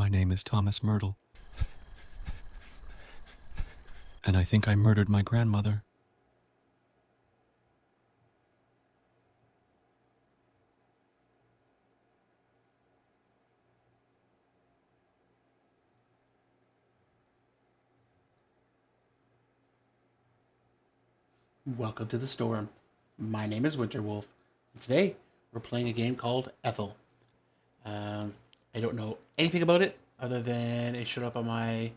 My name is Thomas Myrtle, and I think I murdered my grandmother. Welcome to the storm. My name is WntrWolf. Today, we're playing a game called Ethel. I don't know anything about it other than it showed up on my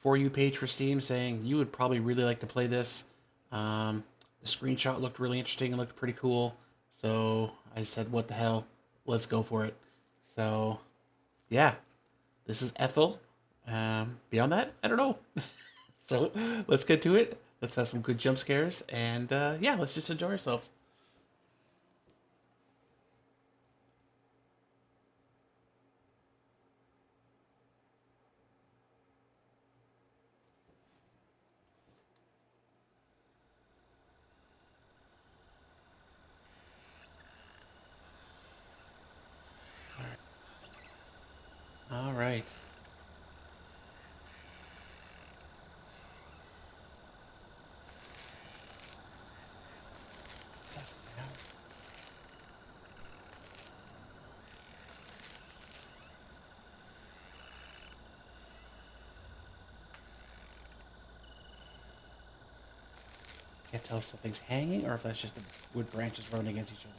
For You page for Steam saying you would probably really like to play this. The screenshot looked really interesting and looked pretty cool. So I said, what the hell? Let's go for it. So, yeah, this is Ethel. Beyond that, I don't know. So let's get to it. Let's have some good jump scares, and yeah, let's just enjoy ourselves. All right. What's that sound? Can't tell if something's hanging or if that's just the wood branches running against each other.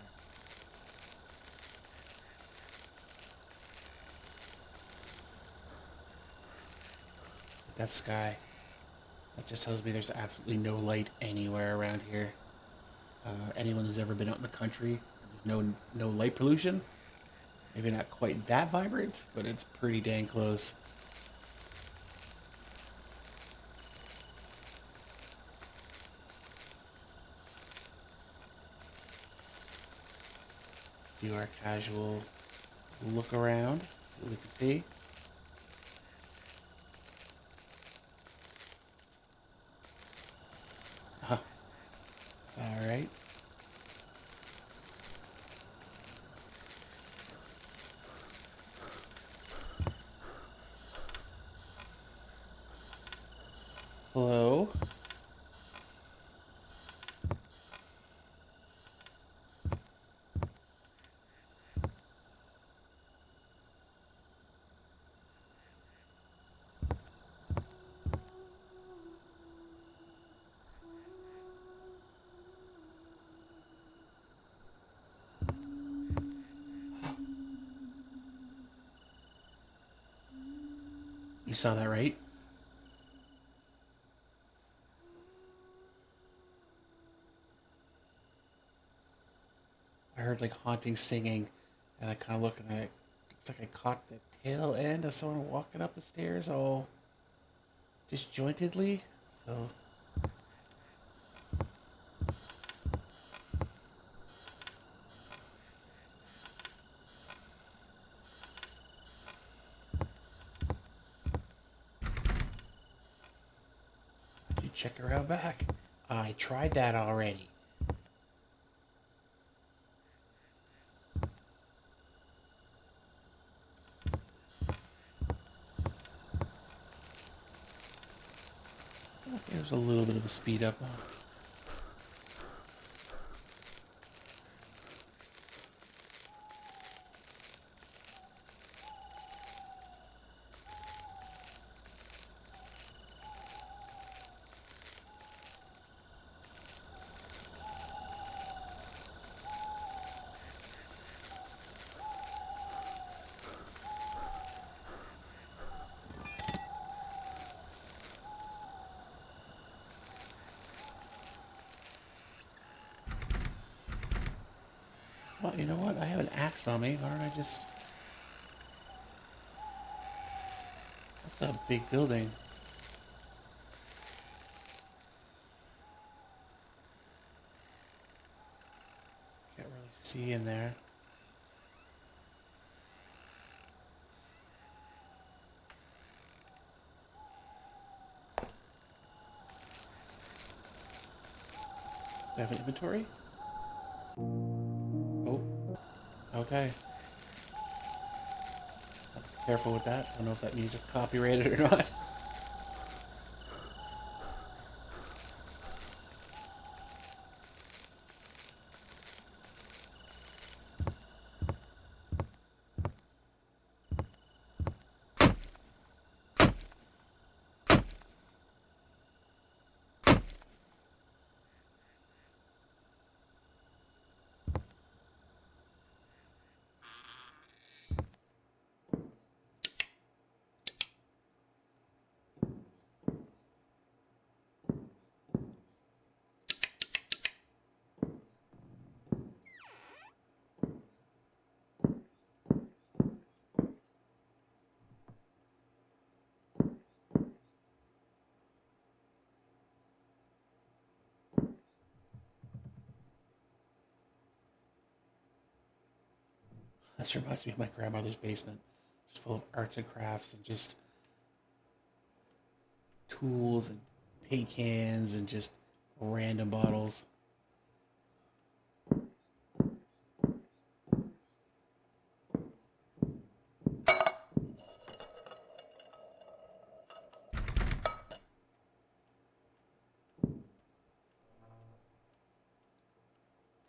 But that sky, that just tells me there's absolutely no light anywhere around here. Anyone who's ever been out in the country, there's no light pollution. Maybe not quite that vibrant, but it's pretty dang close. Let's do our casual look around, see what we can see. Huh. All right. Hello. You saw that, right? I heard like haunting singing, and I kind of looked and I, it's like I caught the tail end of someone walking up the stairs all disjointedly. So you check around back. I tried that already. There's a little bit of a speed up. Well, you know what? I have an axe on me. Why don't I just... That's a big building. Can't really see in there. Do I have an inventory? Oh, okay. Careful with that. I don't know if that means it's copyrighted or not. This reminds me of my grandmother's basement. Just full of arts and crafts and just tools and paint cans and just random bottles. Can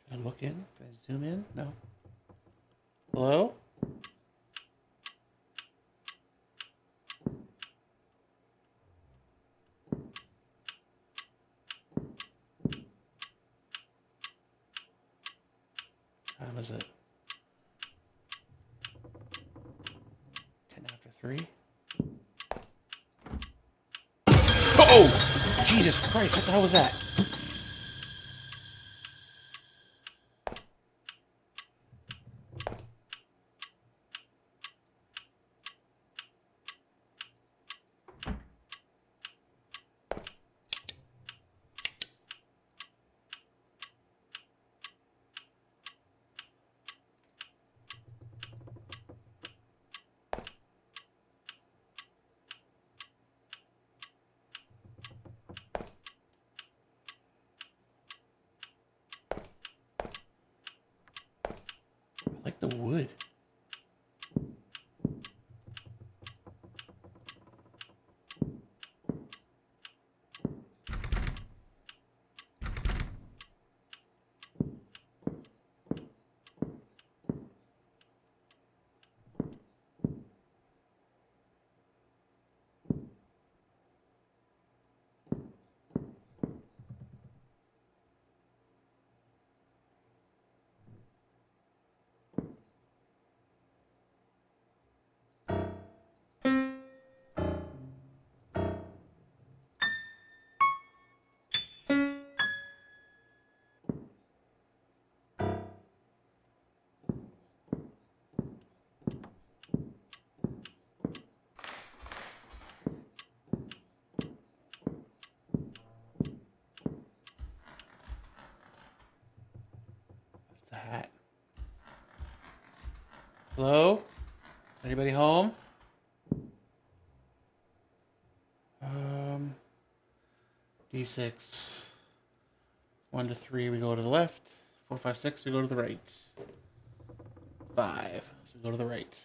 I look in? Can I zoom in? No. Hello? What time is it? 10 after 3? Oh! Jesus Christ, what the hell was that? I like the wood. It's a hat. Hello? Anybody home? Um, D6. 1 to 3, we go to the left. 4, 5, 6, we go to the right. 5, so we go to the right.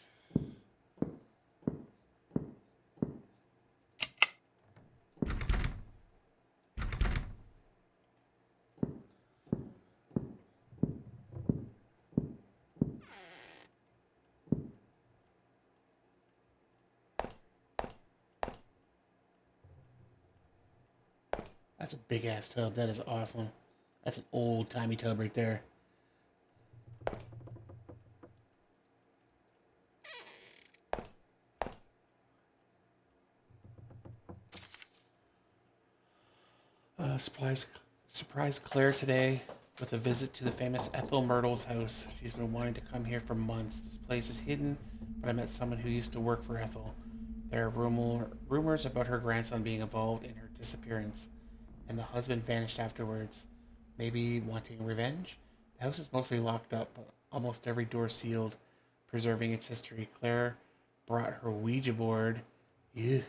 That's a big ass tub. That is awesome. That's an old timey tub right there. Surprised Claire today with a visit to the famous Ethel Myrtle's house. She's been wanting to come here for months. This place is hidden, but I met someone who used to work for Ethel. There are rumors about her grandson being involved in her disappearance, and the husband vanished afterwards. Maybe wanting revenge? The house is mostly locked up, but almost every door sealed, preserving its history. Claire brought her Ouija board. Ew,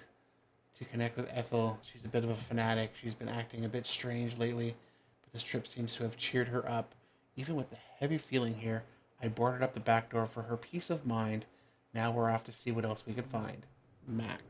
to connect with Ethel. She's a bit of a fanatic. She's been acting a bit strange lately, but this trip seems to have cheered her up. Even with the heavy feeling here, I boarded up the back door for her peace of mind. Now we're off to see what else we can find. Max.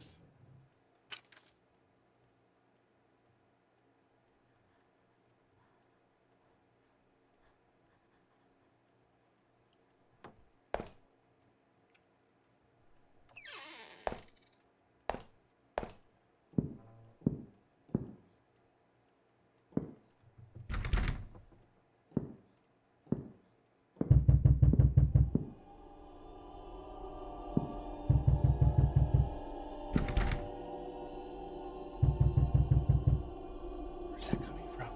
Where's that coming from?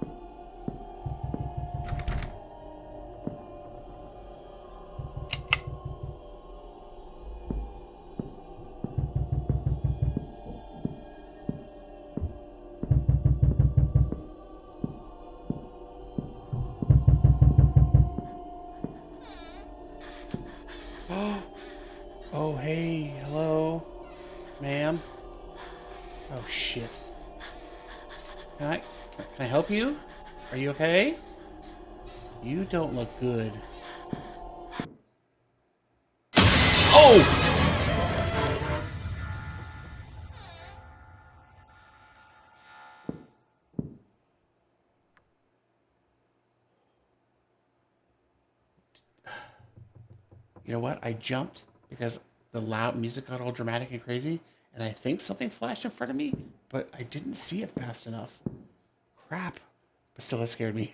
Oh, hey, hello, ma'am. Oh, shit. Can I, can I help you? Are you okay? You don't look good. Oh! You know what? I jumped because the loud music got all dramatic and crazy, and I think something flashed in front of me, but I didn't see it fast enough. Crap. But still, it scared me.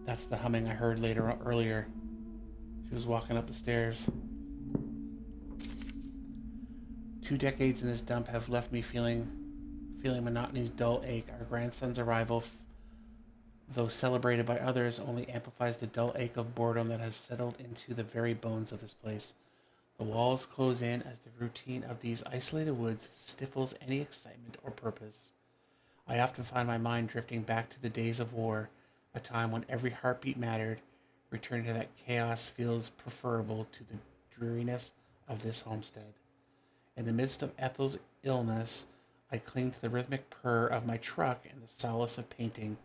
That's the humming I heard earlier. She was walking up the stairs. 2 decades in this dump have left me feeling monotony's dull ache. Our grandson's arrival, though celebrated by others, only amplifies the dull ache of boredom that has settled into the very bones of this place. The walls close in as the routine of these isolated woods stifles any excitement or purpose. I often find my mind drifting back to the days of war, a time when every heartbeat mattered. Returning to that chaos feels preferable to the dreariness of this homestead. In the midst of Ethel's illness, I cling to the rhythmic purr of my truck and the solace of painting.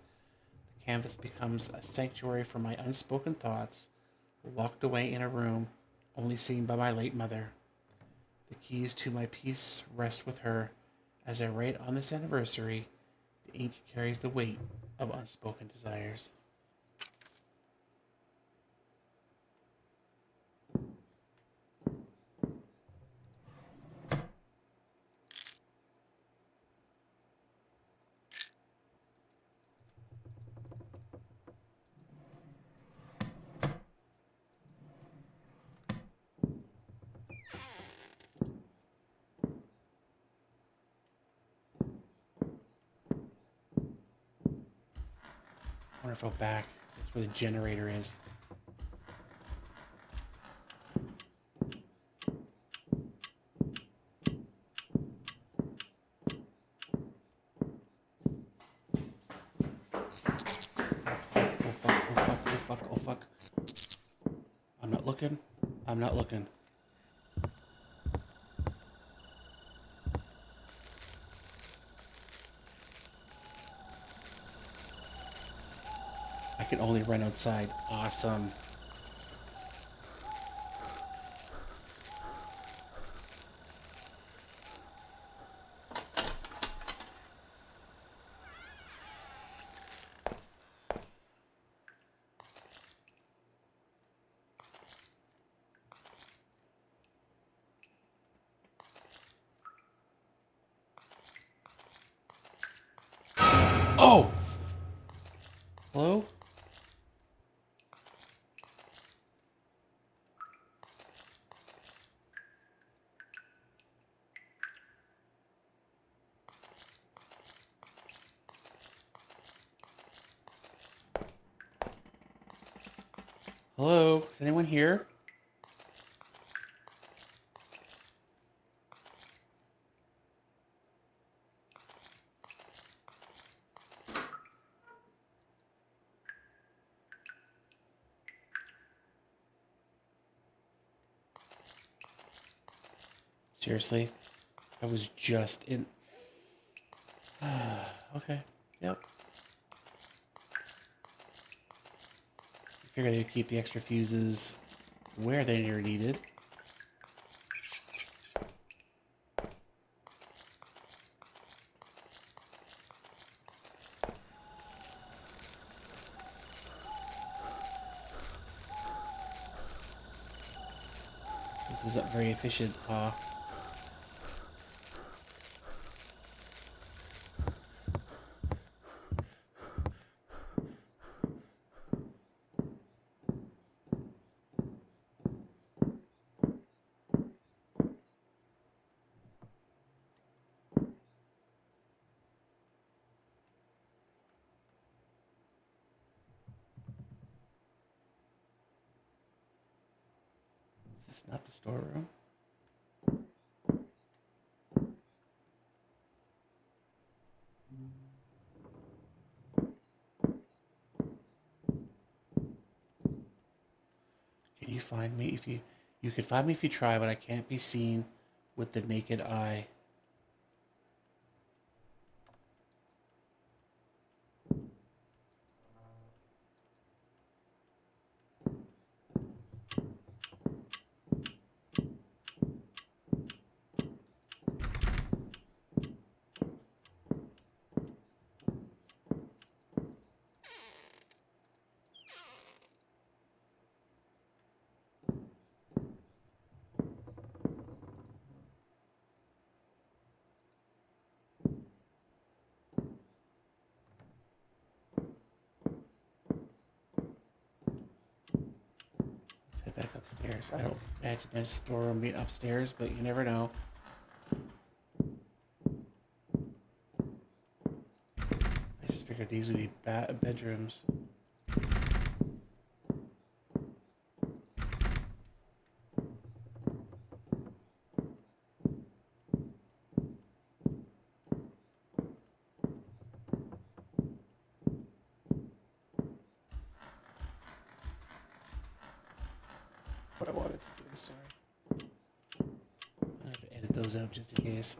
The canvas becomes a sanctuary for my unspoken thoughts, locked away in a room only seen by my late mother. The keys to my peace rest with her. As I write on this anniversary, the ink carries the weight of unspoken desires. I wonder if I'll back. That's where the generator is. Oh fuck, oh fuck, oh fuck, oh fuck. I'm not looking. I'm not looking. I can only run outside. Awesome. Oh! Hello? Hello? Is anyone here? Seriously, I was just in. Okay, yep. I figure they'd keep the extra fuses where they are needed. This isn't very efficient, Pa. Is this not the storeroom? Can you find me if you... You can find me if you try, but I can't be seen with the naked eye. Let's head back upstairs. I don't imagine this storeroom being upstairs, but you never know. I just figured these would be bedrooms. What I wanted to do, sorry. I have to edit those out just in case.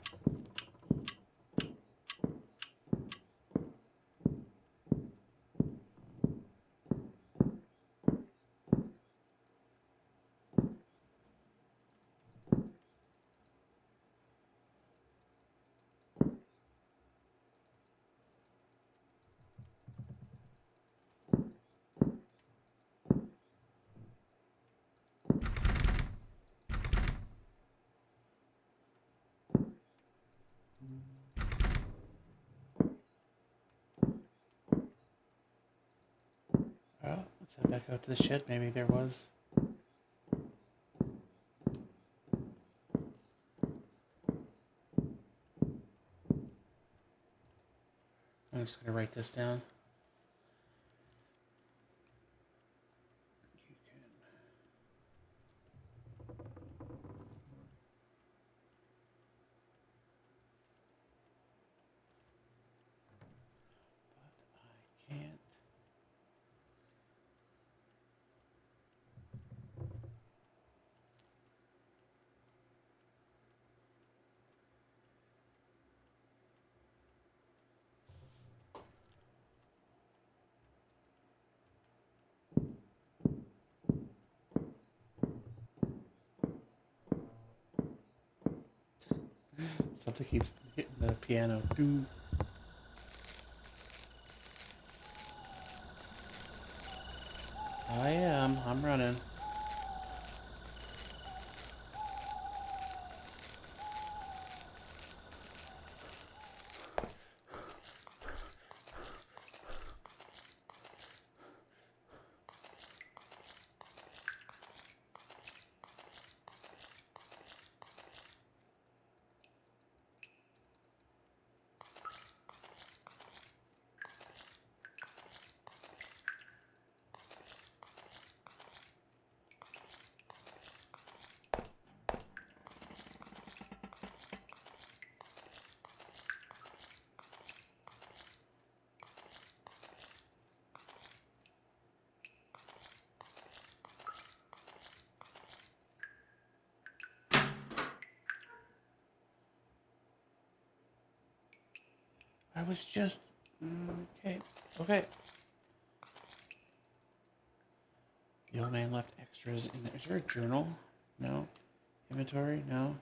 Well, let's head back out to the shed. Maybe there was. I'm just going to write this down. You can... But I can't. Something keeps hitting the piano. Doo. I am. I'm running. I was just... Okay. Okay. The old man left extras in there. Is there a journal? No. Inventory? No.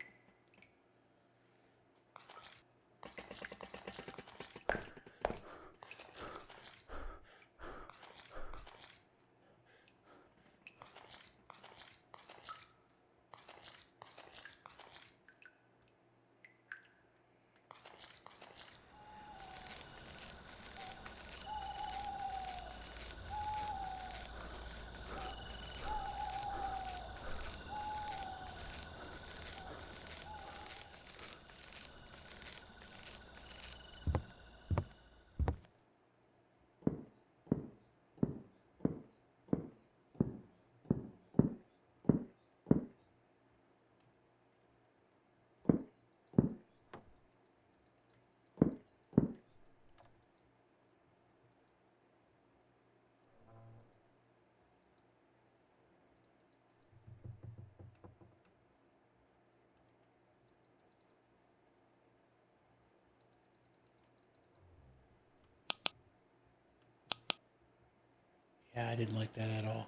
Yeah, I didn't like that at all.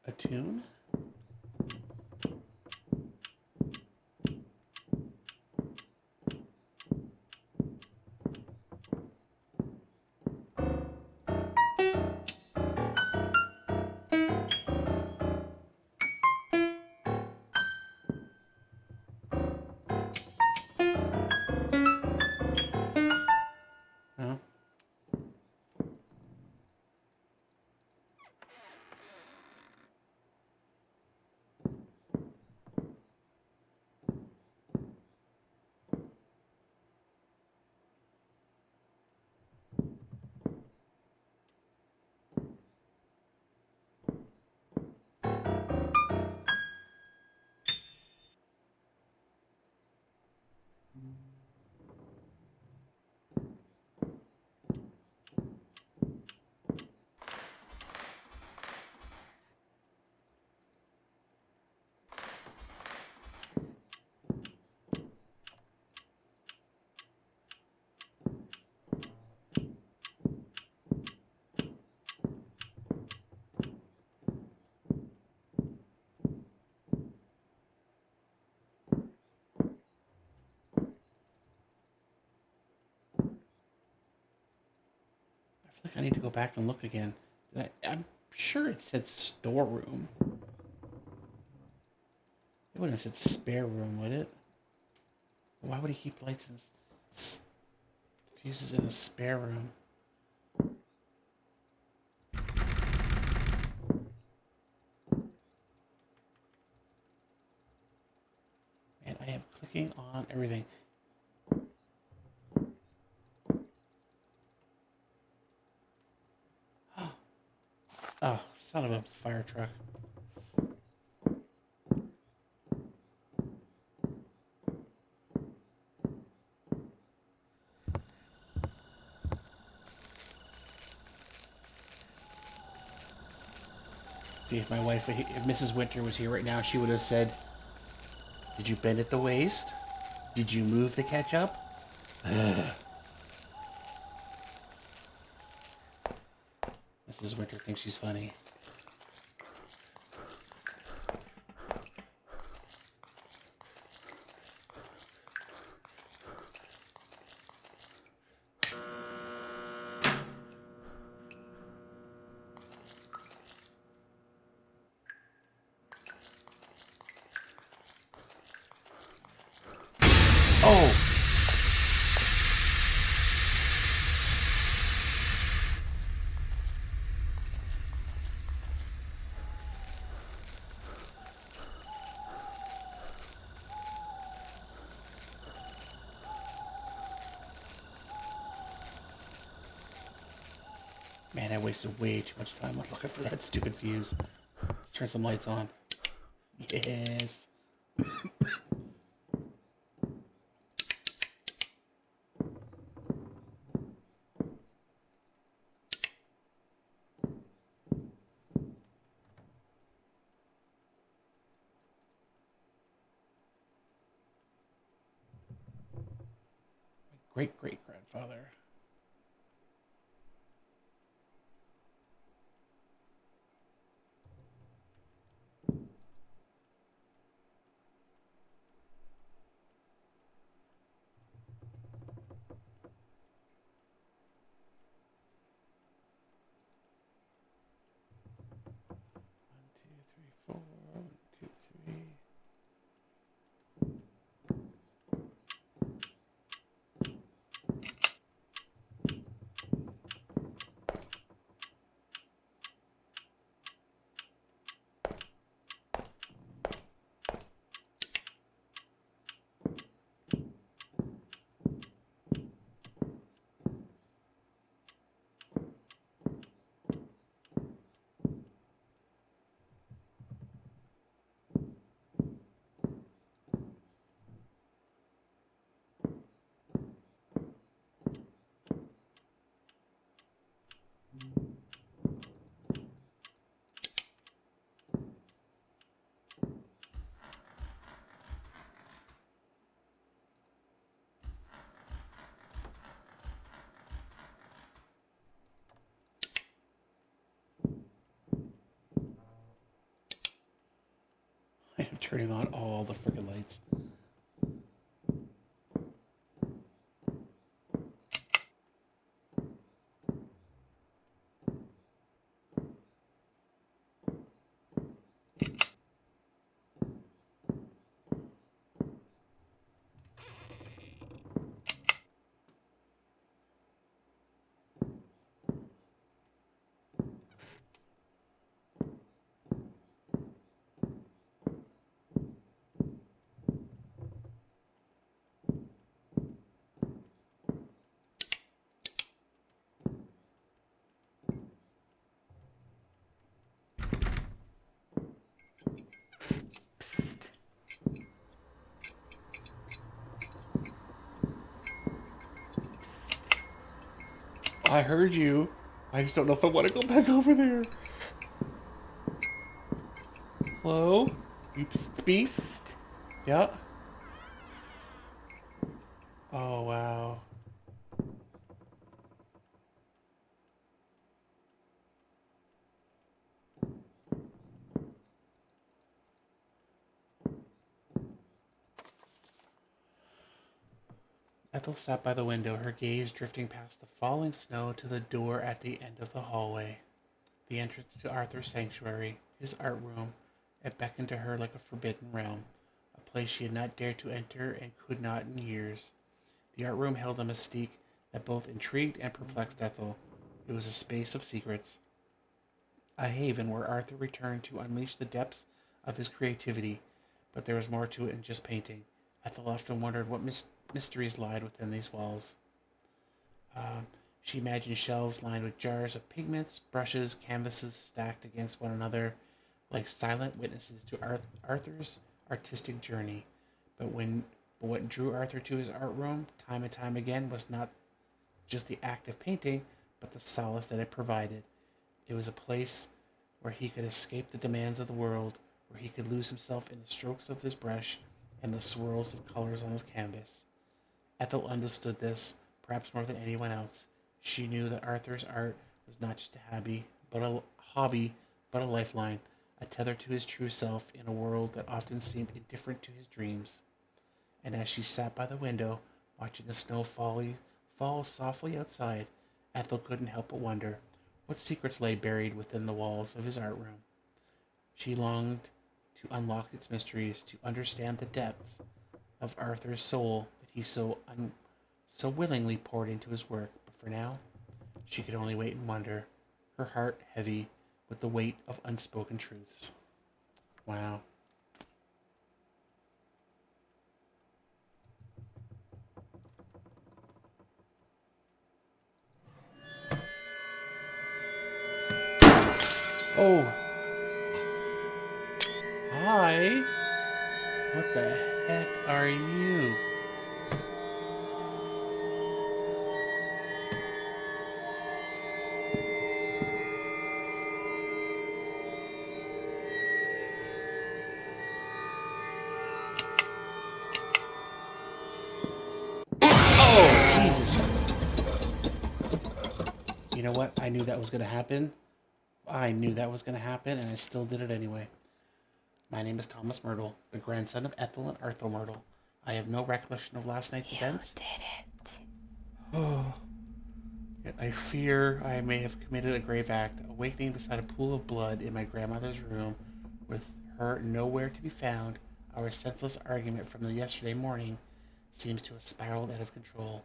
A tune? No. I feel like I need to go back and look again. I'm sure it said storeroom. It wouldn't have said spare room, would it? Why would he keep lights and fuses in the spare room? And I am clicking on everything. Oh, son of a fire truck. See, if my wife, if Mrs. Winter was here right now, she would have said, "Did you bend at the waist? Did you move the ketchup?" Mrs. Winter thinks she's funny. Oh! Man, I wasted way too much time looking for that stupid fuse. Let's turn some lights on. Yes. Great great grandfather. One, two, three, four. One, two, three. I am turning on all the freaking lights. I heard you. I just don't know if I want to go back over there. Hello? You speak? Yeah. Oh, wow. Ethel sat by the window, her gaze drifting past the falling snow to the door at the end of the hallway. The entrance to Arthur's sanctuary, his art room, it beckoned to her like a forbidden realm, a place she had not dared to enter and could not in years. The art room held a mystique that both intrigued and perplexed Ethel. It was a space of secrets, a haven where Arthur returned to unleash the depths of his creativity. But there was more to it than just painting. Ethel often wondered what mysteries lied within these walls. Um, she imagined shelves lined with jars of pigments, brushes, canvases stacked against one another, like silent witnesses to Arthur's artistic journey. But when but what drew Arthur to his art room time and time again was not just the act of painting, but the solace that it provided. It was a place where he could escape the demands of the world, where he could lose himself in the strokes of his brush and the swirls of colors on his canvas. Ethel understood this, perhaps more than anyone else. She knew that Arthur's art was not just a hobby, but a lifeline, a tether to his true self in a world that often seemed indifferent to his dreams. And as she sat by the window, watching the snow fall softly outside, Ethel couldn't help but wonder what secrets lay buried within the walls of his art room. She longed to unlock its mysteries, to understand the depths of Arthur's soul that he so willingly poured into his work. But for now, she could only wait and wonder, her heart heavy with the weight of unspoken truths. Wow. Oh, hi. What the heck are you? Oh, Jesus. You know what? I knew that was going to happen. I knew that was going to happen, and I still did it anyway. My name is Thomas Myrtle, the grandson of Ethel and Ethel Myrtle. I have no recollection of last night's events. You did it. Oh, yet I fear I may have committed a grave act, awakening beside a pool of blood in my grandmother's room, with her nowhere to be found. Our senseless argument from the yesterday morning seems to have spiraled out of control.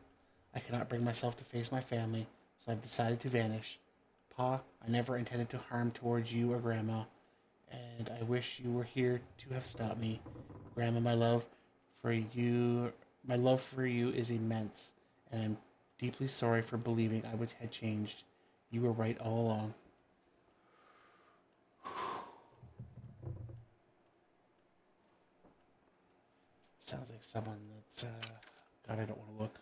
I cannot bring myself to face my family, so I've decided to vanish. Pa, I never intended to harm towards you or Grandma, and I wish you were here to have stopped me. Grandma, for you, my love for you is immense, and I'm deeply sorry for believing I had changed. You were right all along. Sounds like someone that's, God, I don't want to look.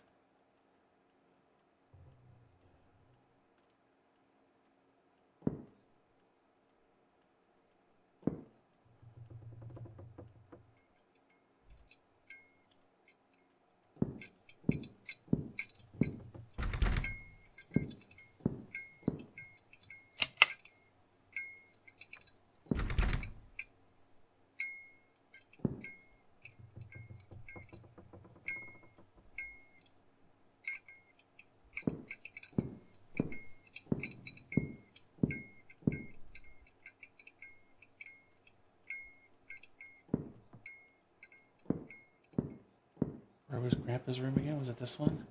Where was Grandpa's room again? Was it this one?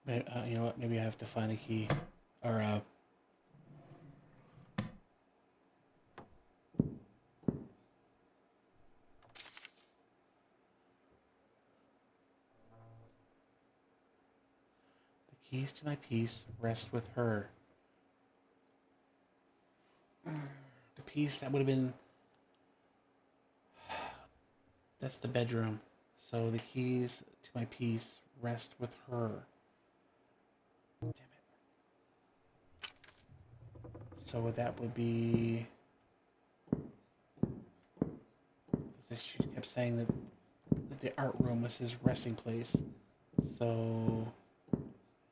You know what? Maybe I have to find a key. Or, the keys to my peace rest with her. The piece that would have been... That's the bedroom. So the keys to my peace rest with her. Damn it. So that would be... She kept saying that the art room was his resting place. So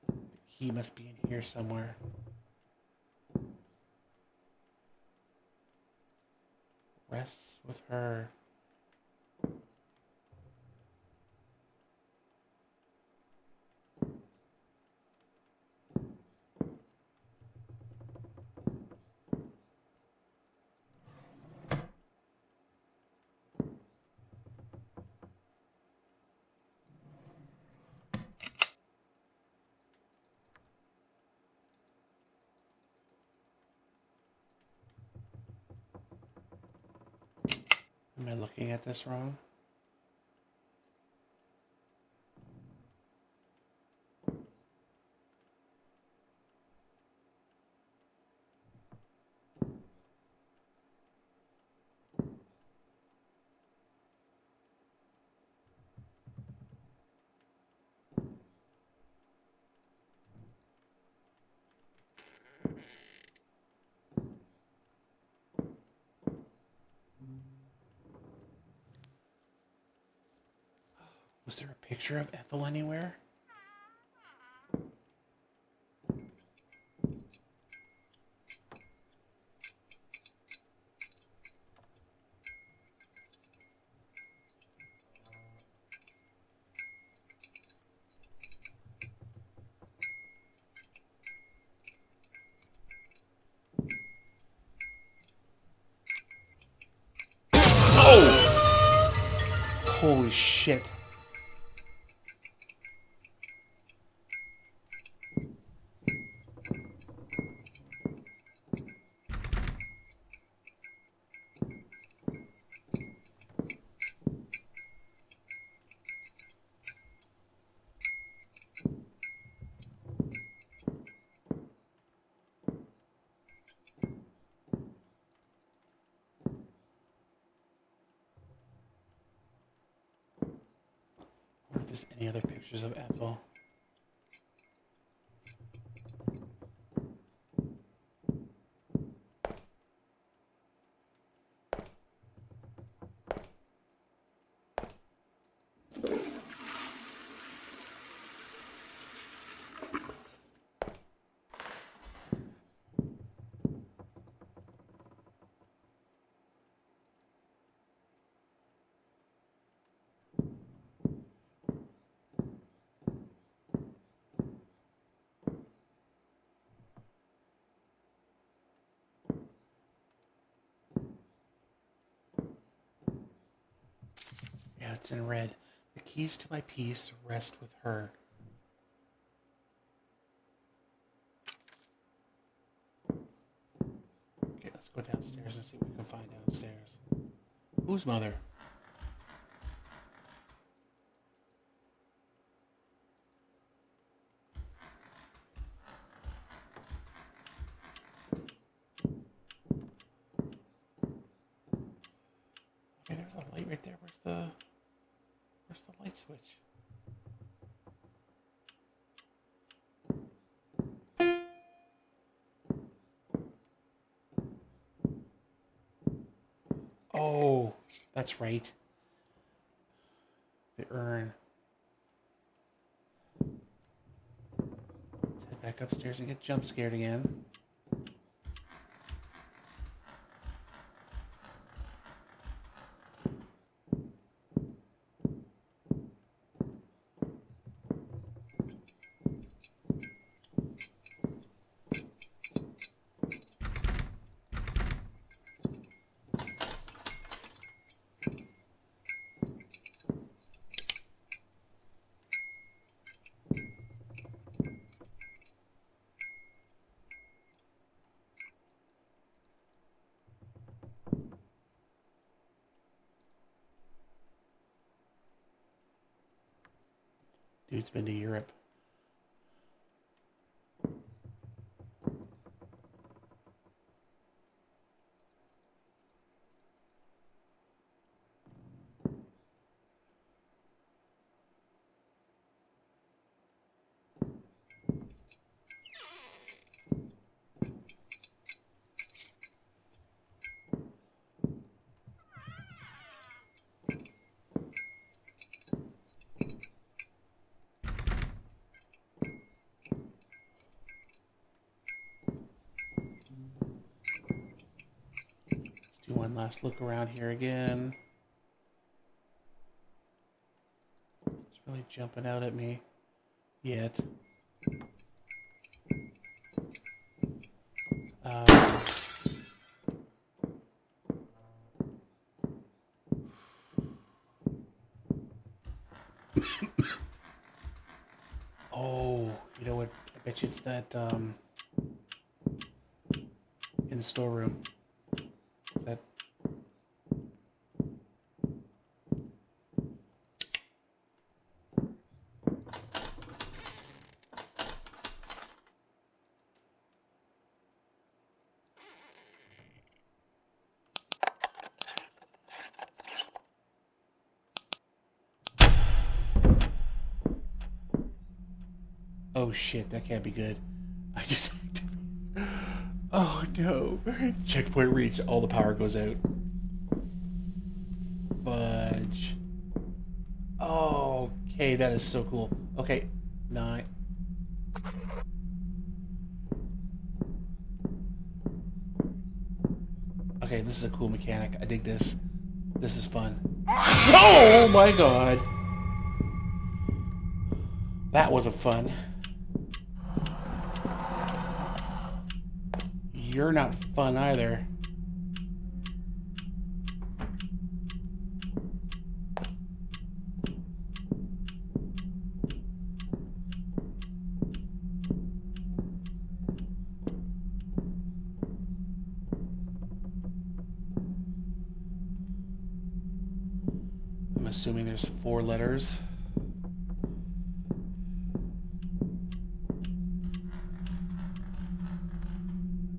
the key must be in here somewhere. Rests with her. Am I looking at this wrong? Was there a picture of Ethel anywhere? Oh! Holy shit. there's any other pictures of Ethel. Yeah, it's in red. The keys to my peace rest with her. Okay, let's go downstairs and see what we can find downstairs. Whose mother? Okay, there's a light right there. Where's the light switch? Oh, that's right. The urn. Let's head back upstairs and get jump scared again. Dude's been to Europe. Do one last look around here again. It's really jumping out at me yet. Oh, you know what? I bet you it's that in the storeroom. Is that? Oh shit, that can't be good. I just. Oh no. Checkpoint reached. All the power goes out. Fudge. Oh, okay, that is so cool. Okay, 9. Okay, this is a cool mechanic. I dig this. This is fun. Oh my god. That was a fun. You're not fun either. I'm assuming there's 4 letters.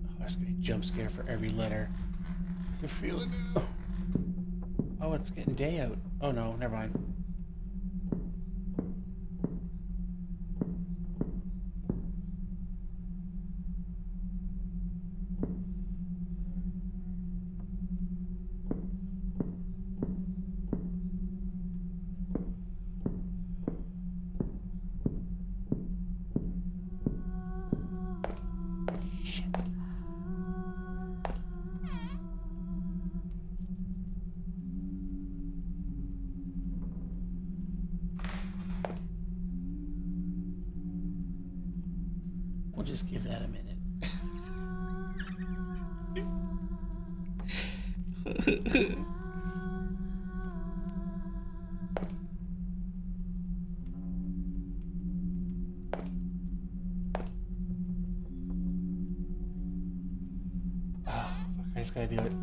Oh, there's gonna be a jump scare for every letter. I can feel it now. Oh, it's getting day out. Oh no, never mind. just give that a minute. Oh, fuck, I just gotta do it.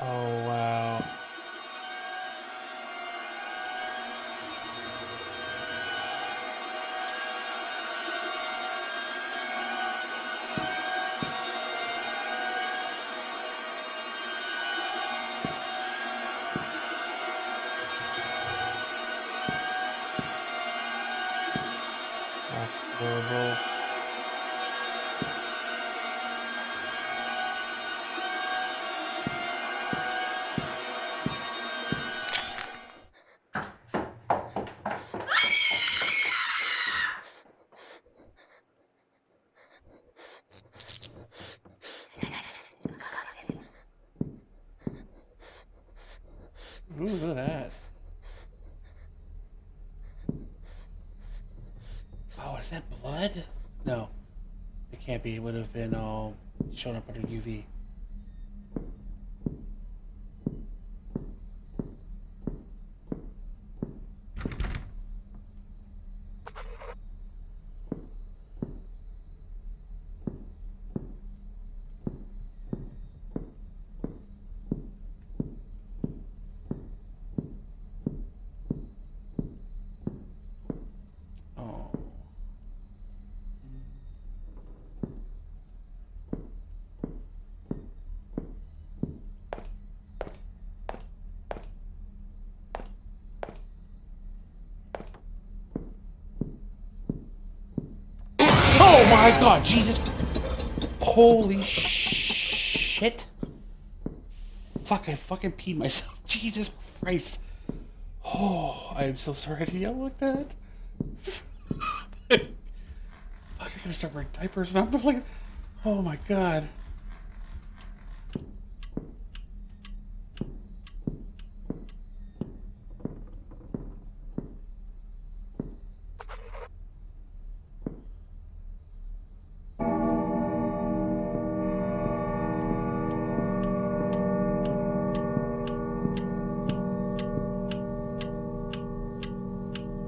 Oh, wow. That's horrible. Ooh, look at that. Oh, is that blood? No, it can't be. It would have been all shown up under UV. Oh. Oh my god, Jesus! Holy shit! Fuck, I fucking peed myself. Jesus Christ. Oh, I am so sorry to yell like that. Fuck, I gotta start wearing diapers now. Like, oh my god.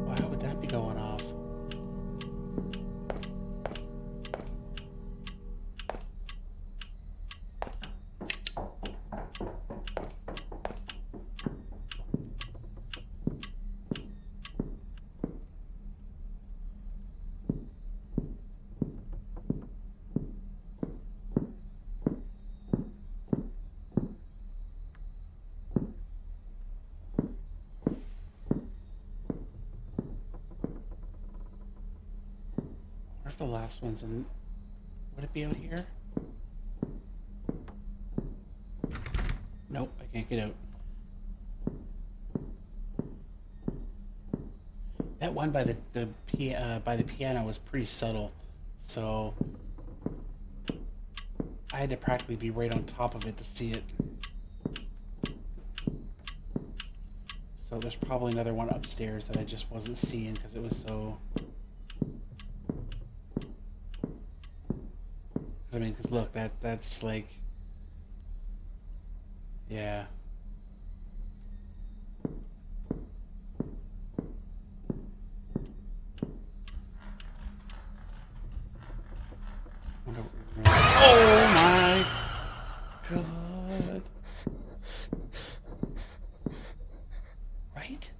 Why would that be going off? Where's the last ones? And would it be out here? Nope, I can't get out. That one by the piano was pretty subtle, so I had to practically be right on top of it to see it. So there's probably another one upstairs that I just wasn't seeing because it was so. I mean, because look, that's like, yeah. Oh my god! Right?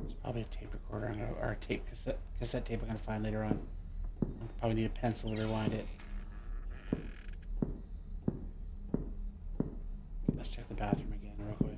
It's probably a tape recorder or a cassette tape I'm gonna find later on. I'll probably need a pencil to rewind it. Let's check the bathroom again real quick.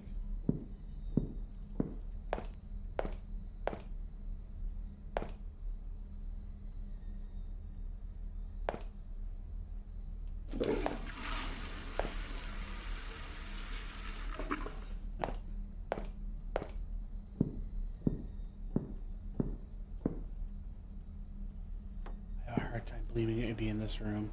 hard time believing it would be in this room.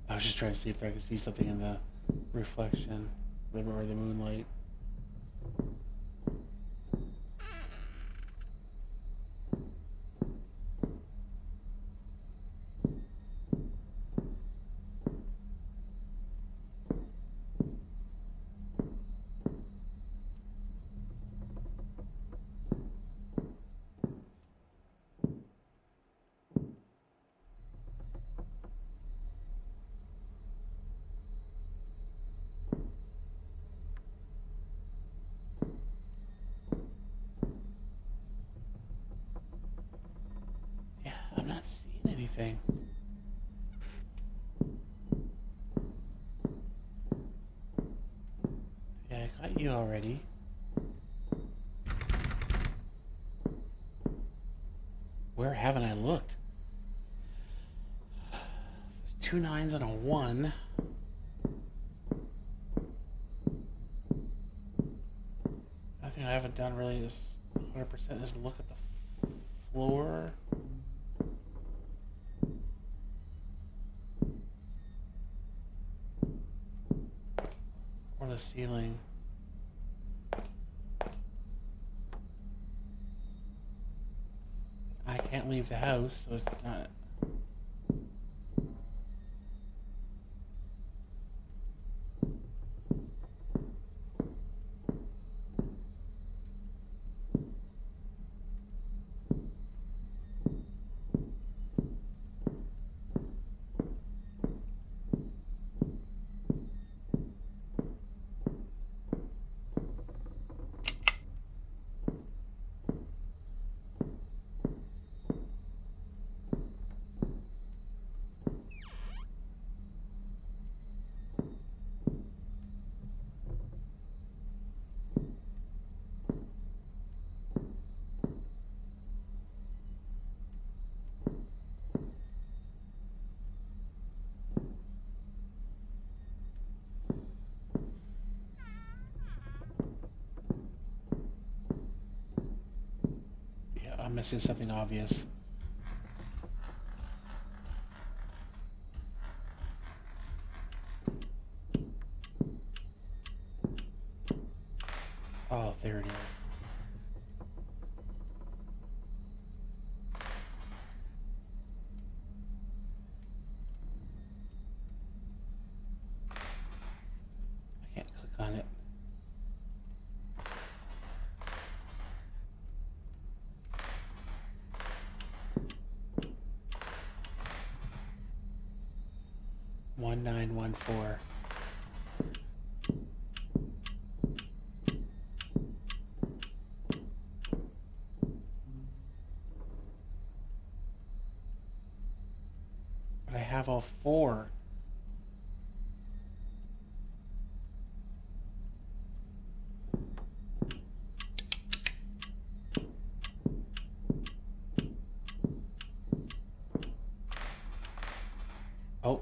I was just trying to see if I could see something in the reflection or the moonlight. Yeah, I'm not seeing anything. Yeah, I got you already. Where haven't I looked? There's 2 9s and a 1. I think I haven't done really this 100% is look at the floor. Or the ceiling. I can't leave the house, so it's not. Yeah, I'm missing something obvious. Oh, there it is. I can't click on it. One 914. But I have all 4. Oh.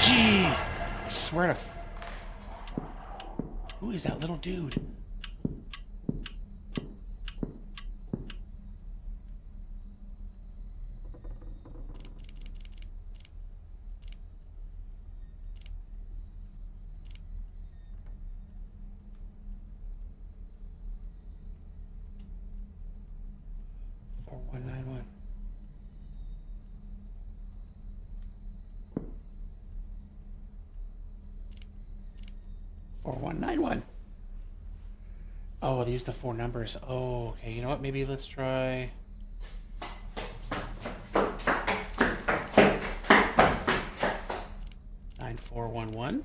Gee! I swear to. Who is that little dude? Four one nine one. 4191. Oh, are these the 4 numbers? Oh, okay. You know what? Maybe let's try. Nine 4 1 1.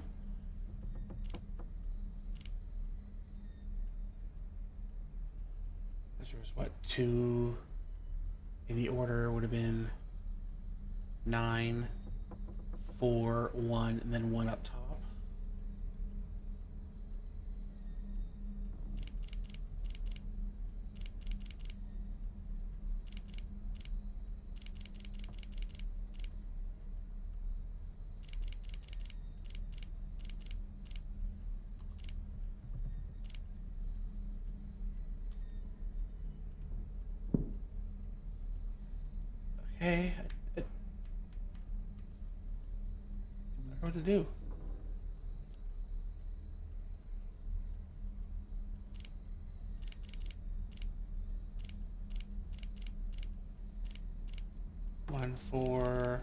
Because there was what, two in the order would have been 9, 4, 1, and then 1 up top. Okay, I don't know what to do. One, 4,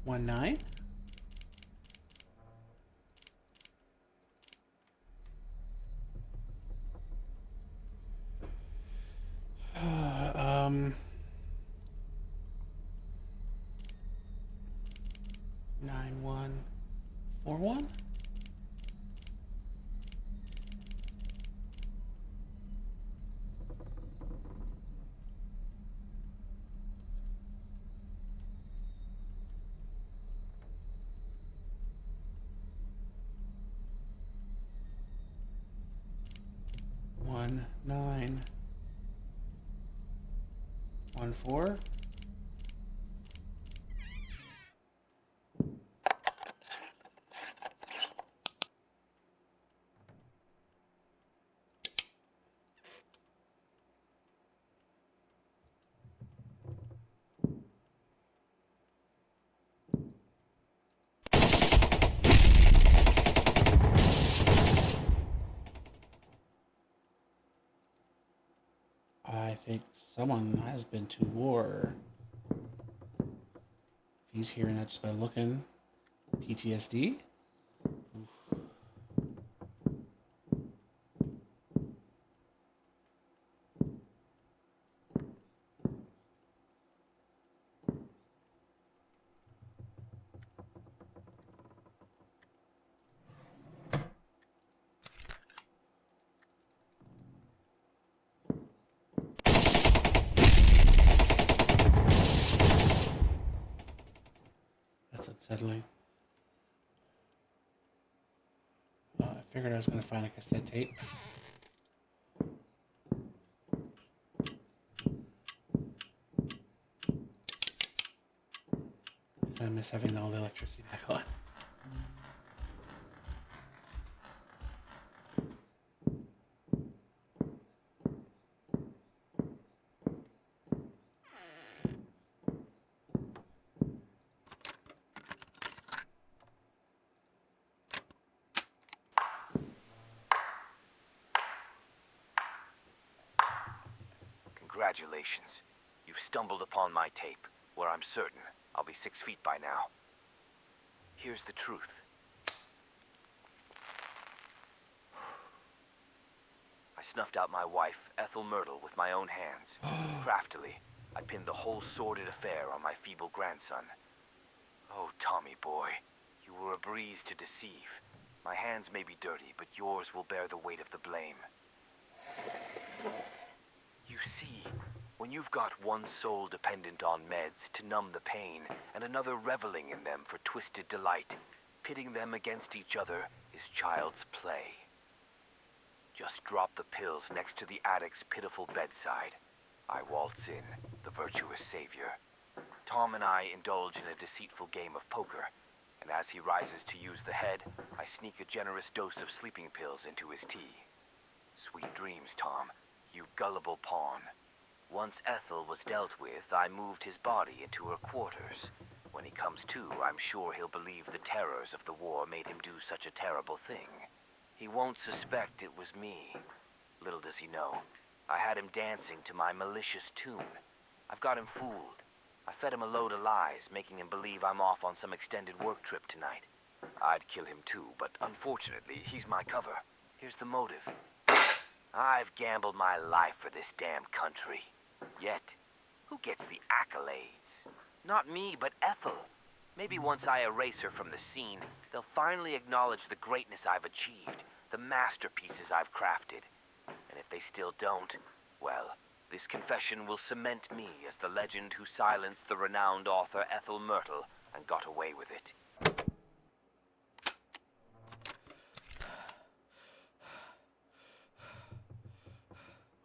1, 9. um, 9, 1, 4, 1. One, 9, 1, 4. I think someone has been to war. If he's hearing that just by looking. PTSD? Oof. 'That's unsettling. I figured I was going to find a cassette tape. I miss having all the electricity back on. Congratulations. You've stumbled upon my tape, where I'm certain I'll be 6 feet by now. Here's the truth. I snuffed out my wife, Ethel Myrtle, with my own hands. Craftily, I pinned the whole sordid affair on my feeble grandson. Oh, Tommy boy, you were a breeze to deceive. My hands may be dirty, but yours will bear the weight of the blame. You see, when you've got one soul dependent on meds to numb the pain, and another reveling in them for twisted delight, pitting them against each other is child's play. Just drop the pills next to the addict's pitiful bedside. I waltz in, the virtuous savior. Tom and I indulge in a deceitful game of poker, and as he rises to use the head, I sneak a generous dose of sleeping pills into his tea. Sweet dreams, Tom, you gullible pawn. Once Ethel was dealt with, I moved his body into her quarters. When he comes to, I'm sure he'll believe the terrors of the war made him do such a terrible thing. He won't suspect it was me. Little does he know, I had him dancing to my malicious tune. I've got him fooled. I fed him a load of lies, making him believe I'm off on some extended work trip tonight. I'd kill him too, but unfortunately, he's my cover. Here's the motive. I've gambled my life for this damn country. Yet, who gets the accolades? Not me, but Ethel. Maybe once I erase her from the scene, they'll finally acknowledge the greatness I've achieved, the masterpieces I've crafted. And if they still don't, well, this confession will cement me as the legend who silenced the renowned author Ethel Myrtle and got away with it.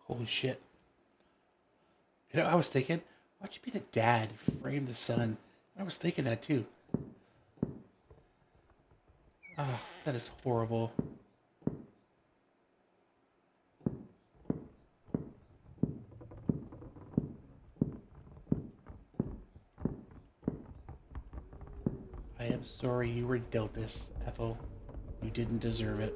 Holy shit. You know, I was thinking, why'd you be the dad who framed the son? I was thinking that too. Oh, that is horrible. I am sorry you were dealt this, Ethel. You didn't deserve it.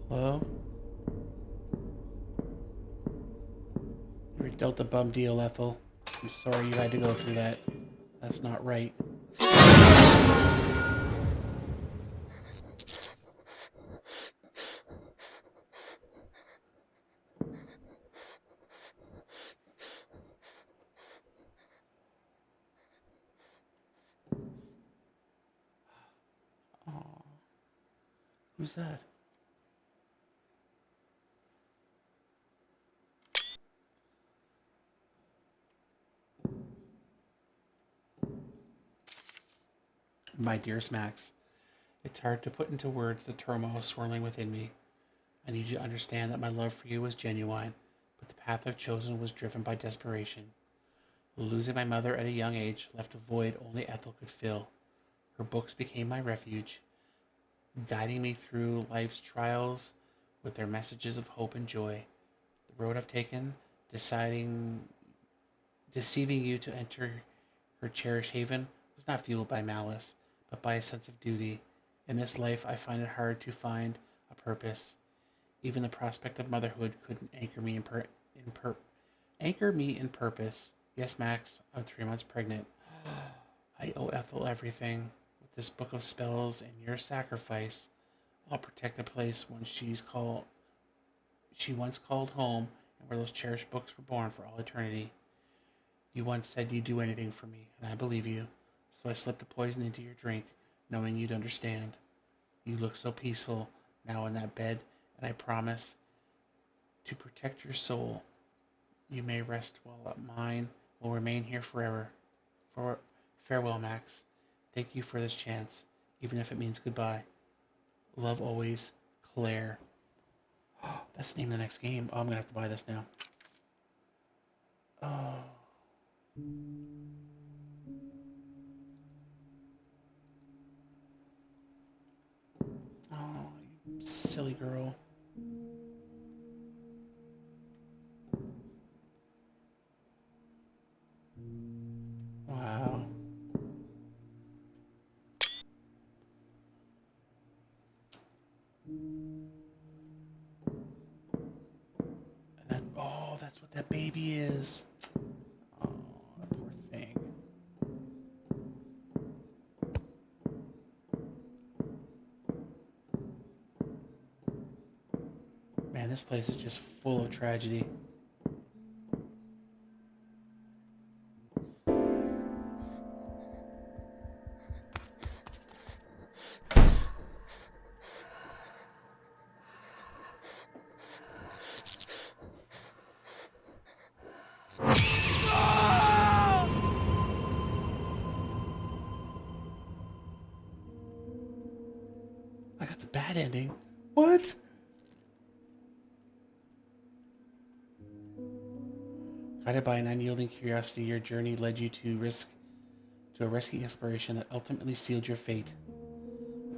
Hello? You were dealt a bum deal, Ethel. I'm sorry you had to go through that. That's not right. Aw. Who's that? My dearest Max, it's hard to put into words the turmoil swirling within me. I need you to understand that my love for you was genuine, but the path I've chosen was driven by desperation. Losing my mother at a young age left a void only Ethel could fill. Her books became my refuge, guiding me through life's trials with their messages of hope and joy. The road I've taken, deceiving you to enter her cherished haven, was not fueled by malice, but by a sense of duty. In this life, I find it hard to find a purpose. Even the prospect of motherhood couldn't anchor me in purpose. Yes, Max, I'm 3 months pregnant. I owe Ethel everything. With this book of spells and your sacrifice, I'll protect the place she once called home, and where those cherished books were born for all eternity. You once said you'd do anything for me, and I believe you. So I slipped a poison into your drink, knowing you'd understand. You look so peaceful now in that bed, and I promise to protect your soul. You may rest while mine will remain here forever. Farewell, Max. Thank you for this chance, even if it means goodbye. Love always, Claire. That's the name of the next game. Oh, I'm gonna have to buy this now. Oh. Oh, you silly girl. Wow. That's what that baby is. Oh, that poor thing. Man, this place is just full of tragedy. I got the bad ending. What? Guided by an unyielding curiosity, your journey led you to a risky exploration that ultimately sealed your fate.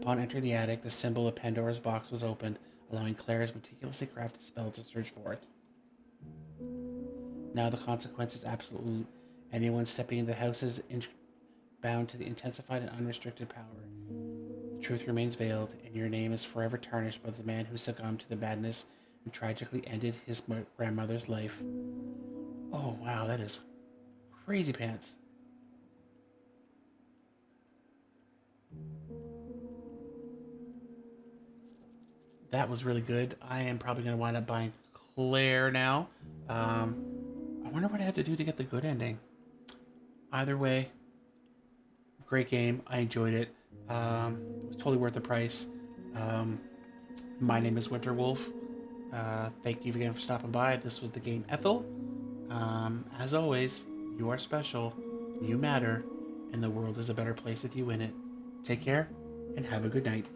Upon entering the attic, the symbol of Pandora's box was opened, allowing Claire's meticulously crafted spell to surge forth. Now the consequence is absolute. Anyone stepping into the house is bound to the intensified and unrestricted power. The truth remains veiled, and your name is forever tarnished by the man who succumbed to the madness and tragically ended his grandmother's life. Oh, wow, that is crazy pants. That was really good. I am probably going to wind up buying Claire now. Um, I wonder what I had to do to get the good ending. Either way, great game. I enjoyed it. It was totally worth the price. Um, my name is WntrWolf. Thank you again for stopping by. This was the game Ethel. As always, you are special, you matter, and the world is a better place if you win it. Take care, and have a good night.